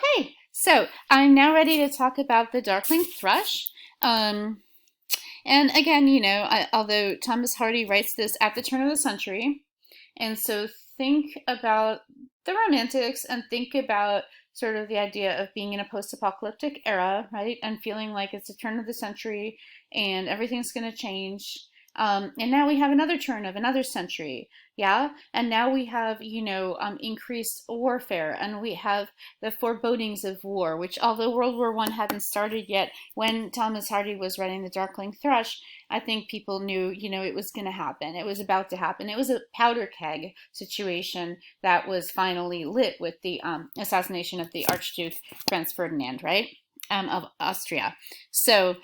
Okay, so I'm now ready to talk about the Darkling thrush. And again, although Thomas Hardy writes this at the turn of the century, and so think about the Romantics and think about sort of the idea of being in a post-apocalyptic era, right? And feeling like it's the turn of the century and everything's going to change. And now we have another turn of another century, yeah? And now we have, increased warfare, and we have the forebodings of war, which although World War I hadn't started yet, when Thomas Hardy was writing the Darkling Thrush, I think people knew, it was going to happen. It was about to happen. It was a powder keg situation that was finally lit with the assassination of the Archduke Franz Ferdinand, right? Of Austria. So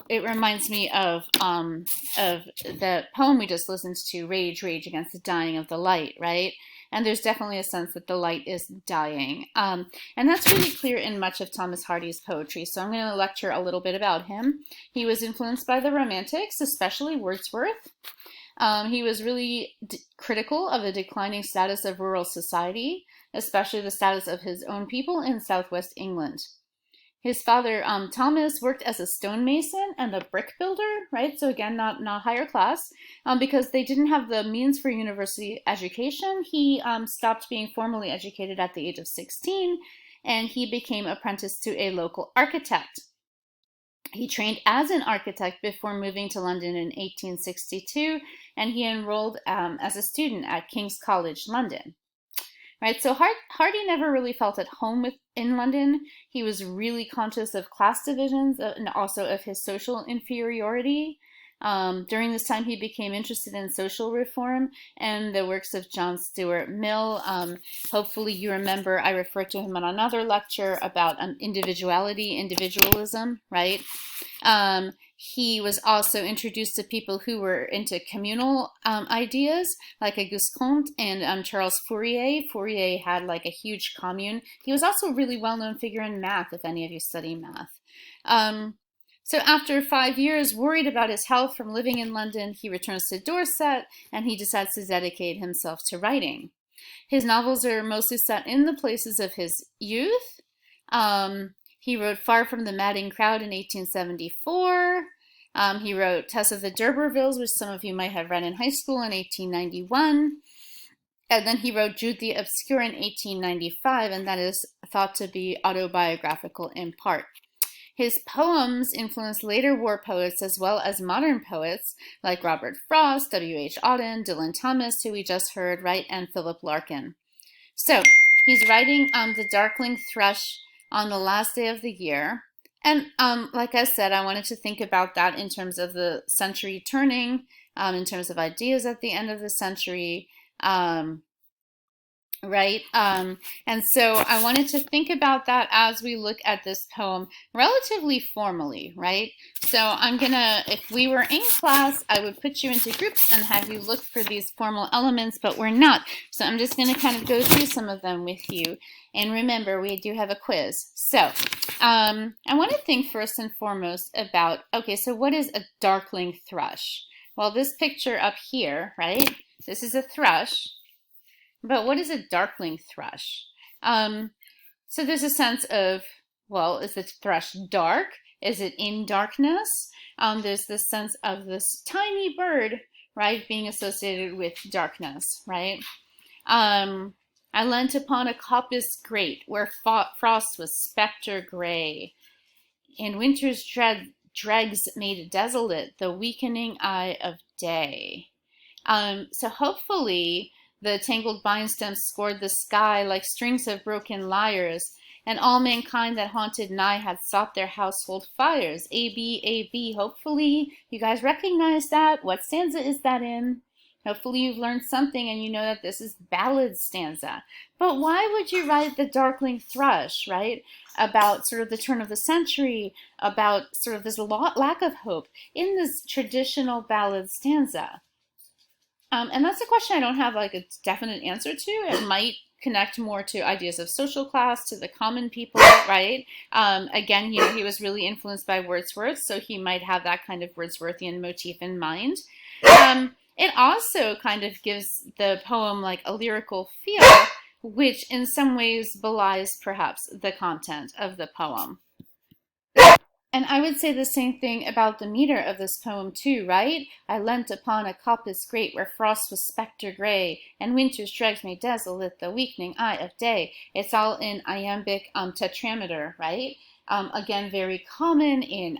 it reminds me of the poem we just listened to, Rage, Rage Against the Dying of the Light, right? And there's definitely a sense that the light is dying. And that's really clear in much of Thomas Hardy's poetry. So I'm going to lecture a little bit about him. He was influenced by the Romantics, especially Wordsworth. He was really critical of the declining status of rural society, especially the status of his own people in southwest England. His father, Thomas, worked as a stonemason and a brick builder, right? So again, not higher class, because they didn't have the means for university education. He stopped being formally educated at the age of 16, and he became apprenticed to a local architect. He trained as an architect before moving to London in 1862, and he enrolled as a student at King's College, London. Right, so Hardy never really felt at home in London. He was really conscious of class divisions and also of his social inferiority. During this time, he became interested in social reform and the works of John Stuart Mill. Hopefully you remember I referred to him in another lecture about individualism, right? He was also introduced to people who were into communal ideas, like Auguste Comte and Charles Fourier. Fourier had like a huge commune. He was also a really well-known figure in math, if any of you study math. So after 5 years, worried about his health from living in London, he returns to Dorset and he decides to dedicate himself to writing. His novels are mostly set in the places of his youth. He wrote Far from the Madding Crowd in 1874. He wrote Tess of the D'Urbervilles, which some of you might have read in high school, in 1891. And then he wrote Jude the Obscure in 1895, and that is thought to be autobiographical in part. His poems influenced later war poets as well as modern poets like Robert Frost, W.H. Auden, Dylan Thomas, who we just heard, right, and Philip Larkin. So he's writing the Darkling Thrush on the last day of the year. And like I said, I wanted to think about that in terms of the century turning, in terms of ideas at the end of the century, right? And so I wanted to think about that as we look at this poem relatively formally, right? So I'm gonna, if we were in class, I would put you into groups and have you look for these formal elements, but we're not. So I'm just gonna kind of go through some of them with you. And remember, we do have a quiz. So I want to think first and foremost about, okay, so what is a darkling thrush? Well, this picture up here, right? This is a thrush. But what is a darkling thrush? So there's a sense of, well, is the thrush dark? Is it in darkness? There's this sense of this tiny bird, right, being associated with darkness, right? I leant upon a coppice grate where frost was spectre gray. In winter's dregs made desolate the weakening eye of day. So hopefully the tangled vine stems scored the sky like strings of broken lyres, and all mankind that haunted nigh had sought their household fires. A-B, A-B. Hopefully you guys recognize that. What stanza is that in? Hopefully you've learned something and you know that this is ballad stanza. But why would you write the Darkling Thrush, right? About sort of the turn of the century, about sort of this lack of hope in this traditional ballad stanza? And that's a question I don't have like a definite answer to. It might connect more to ideas of social class, to the common people, right? Again, he was really influenced by Wordsworth, so he might have that kind of Wordsworthian motif in mind. It also kind of gives the poem like a lyrical feel which in some ways belies perhaps the content of the poem. And I would say the same thing about the meter of this poem too, right? I leant upon a coppice great where frost was spectre gray, and winter's dregs made desolate the weakening eye of day. It's all in iambic tetrameter, right? Again, very common in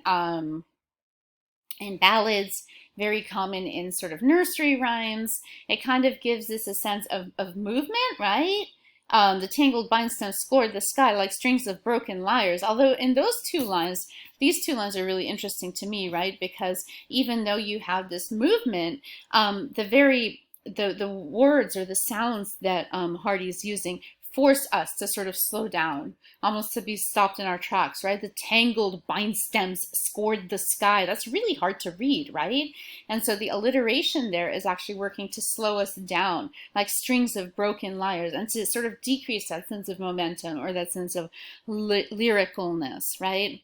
ballads, very common in sort of nursery rhymes. It kind of gives this a sense of movement, right? The tangled vine stems scored the sky like strings of broken lyres. Although in those two lines, these two lines are really interesting to me, right? Because even though you have this movement, the words or the sounds that Hardy's using force us to sort of slow down, almost to be stopped in our tracks, right? The tangled vine stems scored the sky. That's really hard to read, right? And so the alliteration there is actually working to slow us down, like strings of broken lyres, and to sort of decrease that sense of momentum or that sense of lyricalness, right?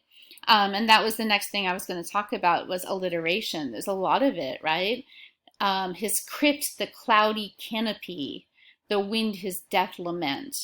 And that was the next thing I was going to talk about was alliteration. There's a lot of it, right? His crypt, the cloudy canopy, the wind, his death lament.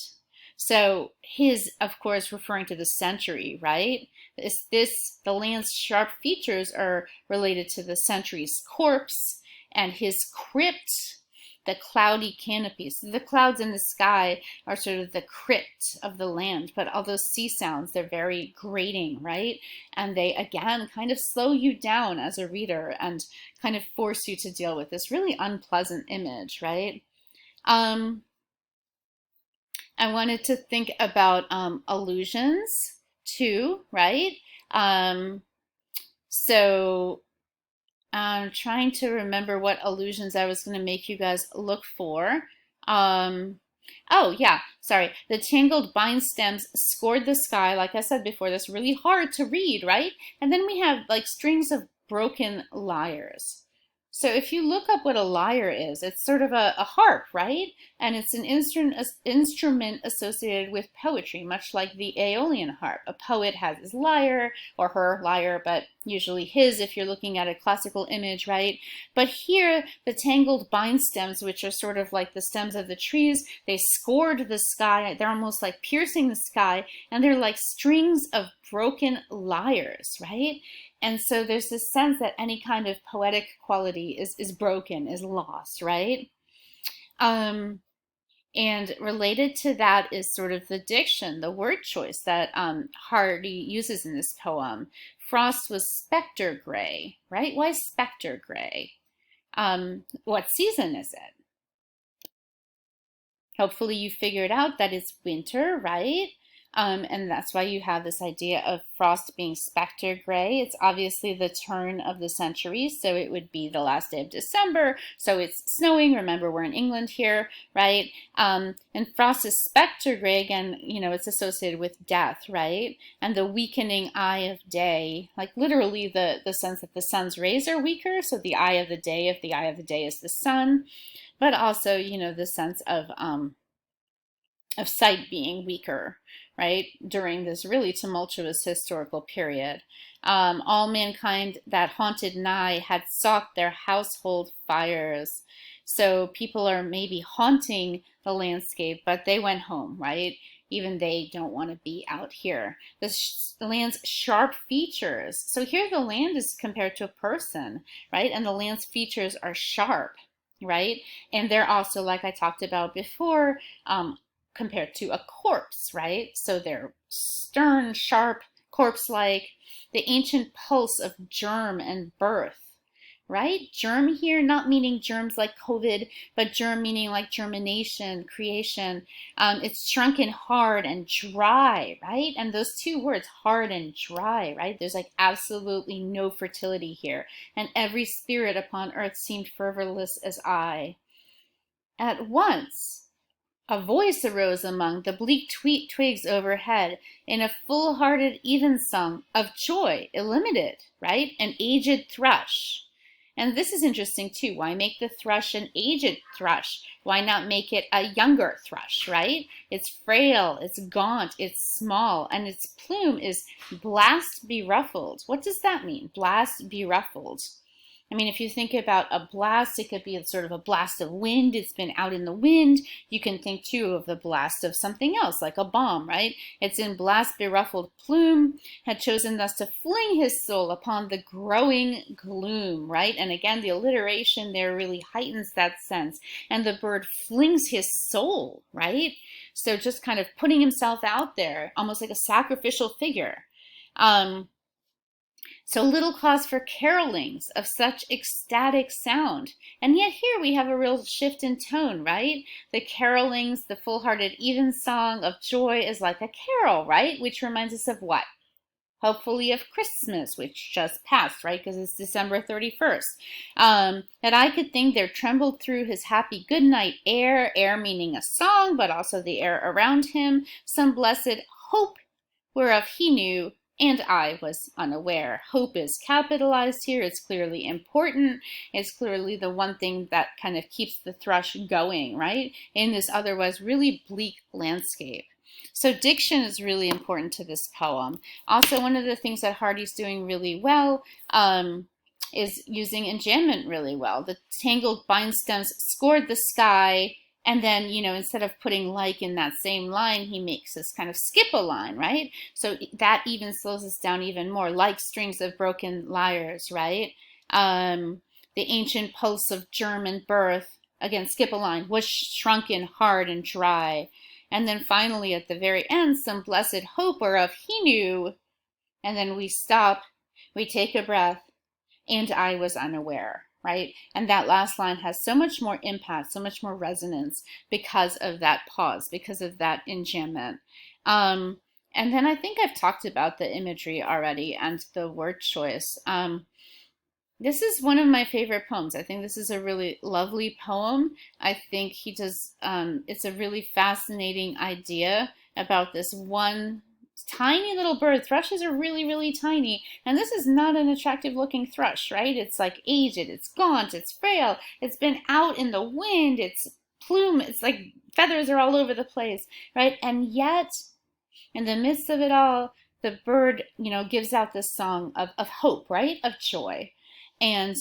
So his, of course, referring to the century, right? The land's sharp features are related to the century's corpse and his crypt, the cloudy canopy. So the clouds in the sky are sort of the crypt of the land, but all those sea sounds, they're very grating, right? And they, again, kind of slow you down as a reader and kind of force you to deal with this really unpleasant image, right? I wanted to think about allusions too, right? So I'm trying to remember what allusions I was going to make you guys look for. Oh, yeah, sorry. The tangled vine stems scored the sky. Like I said before, that's really hard to read, right? And then we have like strings of broken lyres. So if you look up what a lyre is, it's sort of a harp, right? And it's an instrument associated with poetry, much like the Aeolian harp. A poet has his lyre or her lyre, but usually his if you're looking at a classical image, right? But here, the tangled vine stems, which are sort of like the stems of the trees, they scored the sky. They're almost like piercing the sky, and they're like strings of broken lyres, right? And so there's this sense that any kind of poetic quality is broken, is lost, right? And related to that is sort of the diction, the word choice that Hardy uses in this poem. Frost was spectre gray, right? Why spectre gray? What season is it? Hopefully you figured out that it's winter, right? And that's why you have this idea of frost being spectre gray. It's obviously the turn of the century, so it would be the last day of December, so it's snowing. Remember, we're in England here, right? And frost is spectre gray, again, you know, it's associated with death, right? And the weakening eye of day, like literally the sense that the sun's rays are weaker, so the eye of the day, if the eye of the day is the sun, but also, you know, the sense of sight being weaker, right, during this really tumultuous historical period. All mankind that haunted nigh had sought their household fires. So people are maybe haunting the landscape, but they went home, right? Even they don't want to be out here. The land's sharp features. So here the land is compared to a person, right? And the land's features are sharp, right? And they're also, like I talked about before, compared to a corpse, right? So they're stern, sharp, corpse-like, the ancient pulse of germ and birth, right? Germ here, not meaning germs like COVID, but germ meaning like germination, creation. It's shrunken hard and dry, right? And those two words, hard and dry, right? There's like absolutely no fertility here. And every spirit upon earth seemed fervorless as I. At once, a voice arose among the bleak twigs overhead in a full-hearted evensong of joy, illimited, right? An aged thrush. And this is interesting too. Why make the thrush an aged thrush? Why not make it a younger thrush, right? It's frail, it's gaunt, it's small, and its plume is blast beruffled. What does that mean? Blast beruffled. I mean, if you think about a blast, it could be sort of a blast of wind. It's been out in the wind. You can think too of the blast of something else, like a bomb, right? It's in blast beruffled plume, had chosen thus to fling his soul upon the growing gloom, right? And again, the alliteration there really heightens that sense. And the bird flings his soul, right? So just kind of putting himself out there, almost like a sacrificial figure. So little cause for carolings of such ecstatic sound. And yet here we have a real shift in tone, right? The carolings, the full-hearted evensong of joy is like a carol, right? Which reminds us of what? Hopefully of Christmas, which just passed, right? Because it's December 31st. That I could think there trembled through his happy good night air meaning a song, but also the air around him, some blessed hope whereof he knew and I was unaware. Hope is capitalized here. It's clearly important. It's clearly the one thing that kind of keeps the thrush going, right? In this otherwise really bleak landscape. So diction is really important to this poem. Also, one of the things that Hardy's doing really well is using enjambment really well. The tangled vine stems scored the sky, and then, you know, instead of putting like in that same line, he makes this kind of skip a line, right? So that even slows us down even more, like strings of broken lyres, right? The ancient pulse of German birth, again, skip a line, was shrunken, hard, and dry. And then finally, at the very end, some blessed hope whereof he knew. And then we stop, we take a breath, and I was unaware, right? And that last line has so much more impact, so much more resonance because of that pause, because of that enjambment. And then I think I've talked about the imagery already and the word choice. This is one of my favorite poems. I think this is a really lovely poem. I think he does, it's a really fascinating idea about this one tiny little bird. Thrushes are really, really tiny. And this is not an attractive looking thrush, right? It's like aged, it's gaunt, it's frail, it's been out in the wind, it's plume, it's like feathers are all over the place, right? And yet, in the midst of it all, the bird, you know, gives out this song of hope, right? Of joy. And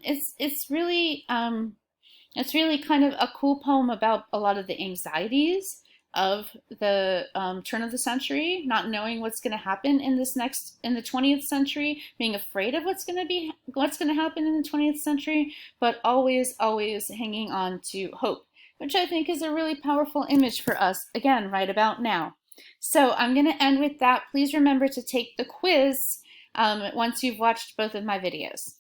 it's really kind of a cool poem about a lot of the anxieties of the turn of the century, not knowing what's going to happen in the 20th century, being afraid of what's going to happen in the 20th century, but always hanging on to hope, which I think is a really powerful image for us, again, right about now. So I'm going to end with that. Please remember to take the quiz once you've watched both of my videos.